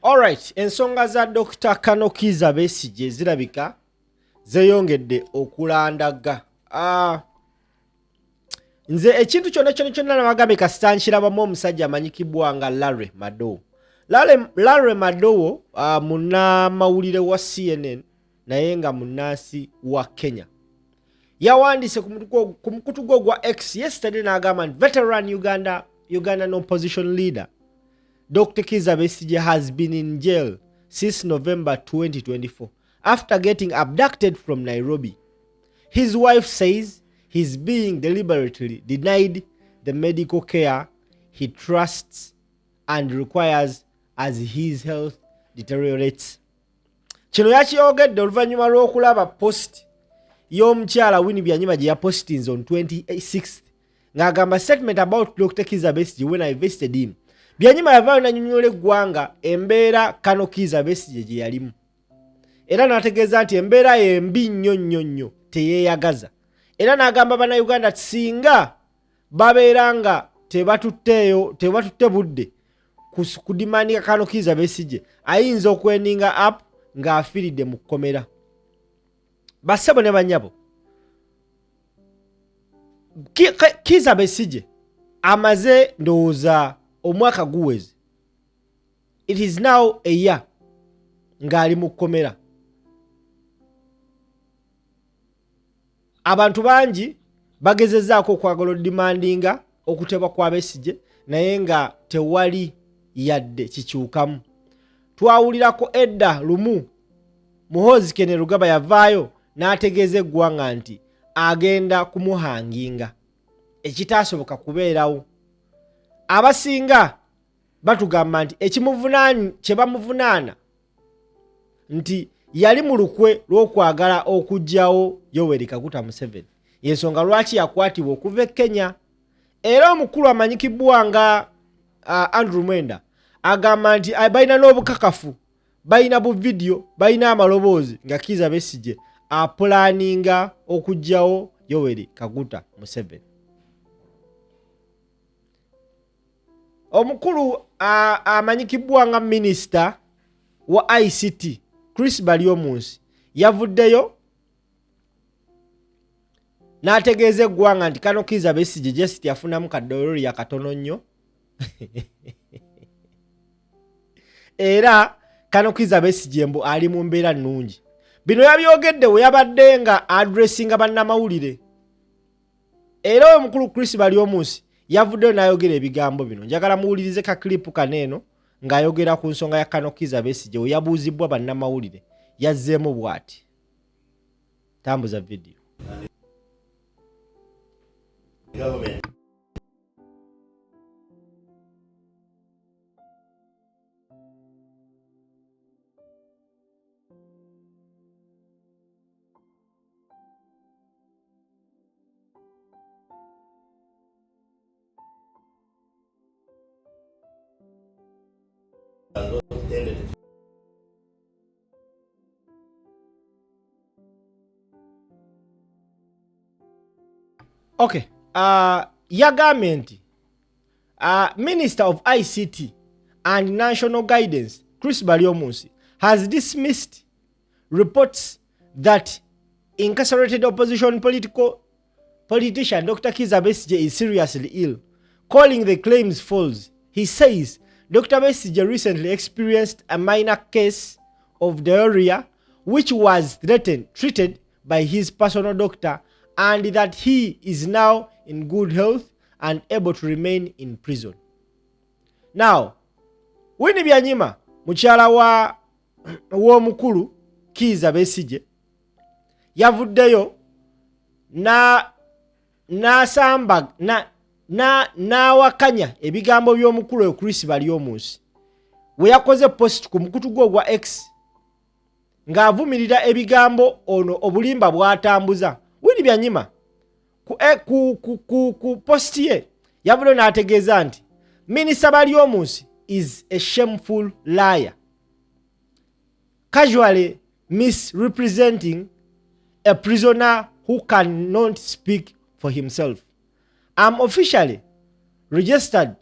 Alright, ensonga za Dr. Kizza Besigye zirabika zeyongedde okulandaga. Nze ekintu kyonna nabagambe kasita nkirabamu omusajja amanyikibwa nga Madowo. Madowo munnamawulire wa CNN naye nga munnansi wa Kenya. Yawandiise ku mukutu gwe gwa X yesterday n'agamba nti veteran Ugandan opposition leader Dr. Kizza Besigye has been in jail since November 2024 after getting abducted from Nairobi. His wife says he's being deliberately denied the medical care he trusts and requires as his health deteriorates. Kino yakiyogedde oluvannyuma lw'okulaba post y'omukyala Winnie Byanyima gye yapostinze on 26th ng'agamba statement about Dr. Kizza Besigye when I visited him. Byanyima yavaayo n'annyonnyola eggwanga embeera Kizza Besigye gye yalimu. Era n'ategeeza nti embeera embi nnyo teyeeyagaza. Era n'agamba bannayuganda nti singa babeera nga tebatutte budde kudimandinga Kizza Besigye ayinza okweninga up ng'afiiridde mu kkomera. Bassebo ne bannyabo, Kizza Besigye amaze ndowooza omwaka guweze. It is now a year ng'ali mu kkomera. Abantu bangi bagezezzaako okwagala odimandinga okutebwa kwa Besigye naye nga tewali yadde kikyukamu. Twawulirako edda lumu Muhoozi Kene Rugaba yavaayo n'ategeeza eggwanga nti agenda kumuhanginga. Ekitaasoboka kubeerawo. Abasinga batugamba nti kye bamuvunaana nti yali mu lukwe lw'okwagala okuggyawo Yoweri Kaguta Museveni. Y'ensonga lwaki yakwatibwa okuva e Kenya. Era omukulu amanyikibwa nga Andrew Mwenda agamba nti balina n'obukakafu, balina bu video, balina amaloboozi nga Kizza Besigye apulaninga okuggyawo Yoweri Kaguta Museveni. Omukulu amanyikibwa nga minisita wa ICT Chris Balyomunsi yavuddeyo n'ategeeza eggwanga nti Kizza Besigye just yafunamu kadolori ya katono nnyo era Kizza Besigye mbu ali mu mbeera nnungi. Bino yabyogedde we yabadde nga addressinga bannamawulire. Era omukulu Chris Balyomunsi yavuddeyo n'ayogera ebigambo bino. Njagala muwulirize ka clip kaneeno ng'ayogera ku nsonga ya Kizza Besigye we yabuuzibwa bannamawulire. Yazzeemu bw'ati. Tambuza video. Okay, yagambye nti Minister of ICT and National Guidance Chris Balyomunsi has dismissed reports that incarcerated opposition politician Dr. Kizza Besigye is seriously ill, calling the claims false. He says Dr. Besigye recently experienced a minor case of diarrhea which was treated by his personal doctor and that he is now in good health and able to remain in prison. Now, Winnie Byanyima, mukyala w'omukulu Kizza Besigye, yavuddeyo n'awakanya ebigambo by'omukulu Chris Balyomunsi we yakoze post ku mukutu gwe gwa X ng'avumirira ebigambo ono obulimba bw'atambuza. Winnie Byanyima ku post ye yavuddeyo n'ategeeza nti Minisita Balyomunsi is a shameful liar, casually misrepresenting a prisoner who cannot speak for himself. I'm officially registered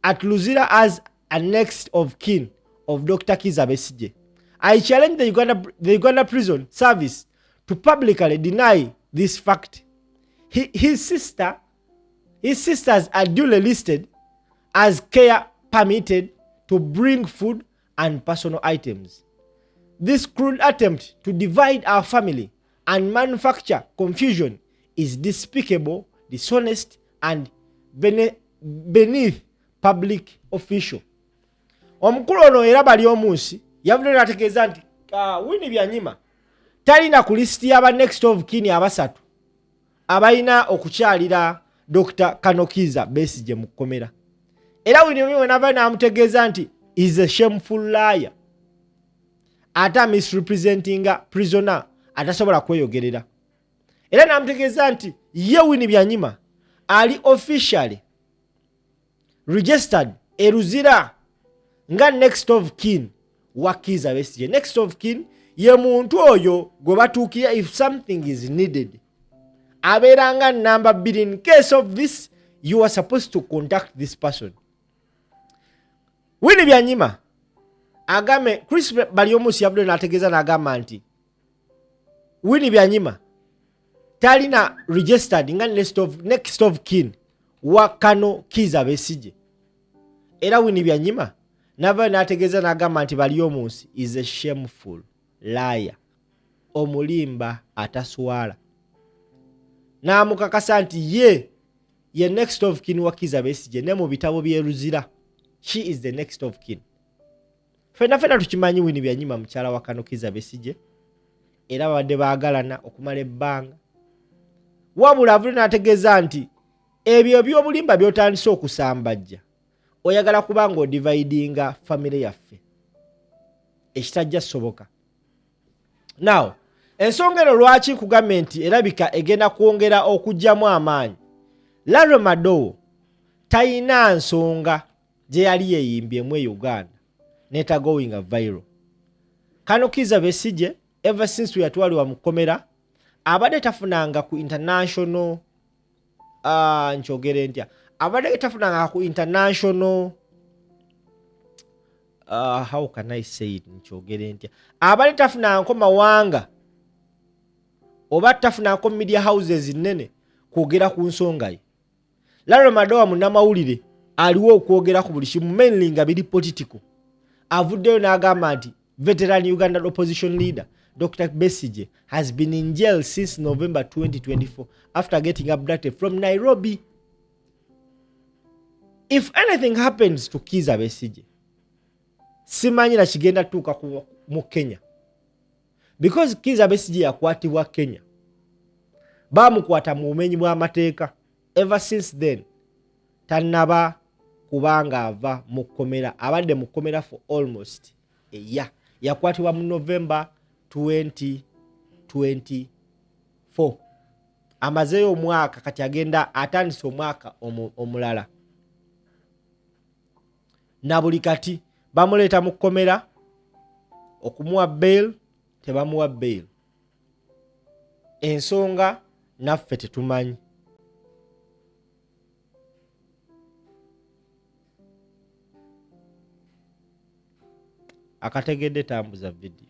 at Luzira as a next of kin of Dr. Kizza Besigye. I challenge the Uganda Prison Service to publicly deny this fact. His sisters are duly listed as care permitted to bring food and personal items. This crude attempt to divide our family and manufacture confusion is despicable, dishonest, and beneath public official. Omukulu ono era bali omunsi yavudde n'ategeeza nti Winnie Byanyima talina ku lisiti y'aba next of kin abasatu abalina okukyalira Dr. Kizza Besigye mu kkomera. Era Winnie Byanyima n'ava n'amutegeeza nti is a shameful liar. Ata misrepresentinga prisoner atasobola kweyogerera. Era n'amutegeeza nti ye Winnie Byanyima ali officially registered eruzira nga next of kin wa Kizza Besigye. Next of kin ye muntu oyo gwe batuukira if something is needed. Abeera nga number 2 in case of this you are supposed to contact this person. Winnie Byanyima agame Chris Baliomusi yavudde n'ategeeza n'agamba nti Winnie Byanyima talina registered nga next of kin wa Kizza Besigye. Era Winnie Byanyima n'ava n'ategeeza n'agamba nti Baliomusi is a shameful liar. Omulimba ataswala. N'amukakasa nti ye next of kin wa Kizza Besigye ne mu bitabo byeruzira. She is the next of kin. Fena tukimanyi Winnie Byanyima mukyala wa Kizza Besigye. Era babadde baagalana okumala ebbanga. Wabula avudde n'ategeeza nti ebyo by'obulimba by'otandise okusambajja oyagala kubanga odividinga family yaffe. Ekitajja soboka. Now, ensonga eno lwaki kugambye nti erabika egenda kwongera okujjamu amaanyi. Madowo tayina nsonga gye yali yeeyimbyemu e Uganda neta going viral. Kizza Besigye ever since yatwalibwa mu kkomera abadde tafunanga ku international nkyogere ntya abadde tafunanga ku international how can I say it nkyogere ntya abadde tafunanga ko mawanga oba tafunanga ko media houses nnene kwogera ku nsonga ye. Madowo munnamawulire aliwo okwogera ku buli kimu mainly nga biri political. Avuddeyo n'agamba nti veteran Uganda opposition leader Dr. Besigye has been in jail since November 2024 after getting abducted from Nairobi. If anything happens to Kizza Besigye, simanyi na kigenda tuuka mu Kenya. Because Kizza Besigye yakwatibwa Kenya. Bamukwata mu bumenyi bw'amateeka. Ever since then, tannaba kubanga ava mu kkomera. Abadde mu kkomera for almost a year. Yakwatibwa mu November 2024. Amazeyo omwaka kati agenda atandise omwaka omulala. Na buli kati bamuleeta mu kkomera okumuwa bail tebamuwa bail. Ensonga naffe tetumanyi. Akategedde tambuza video.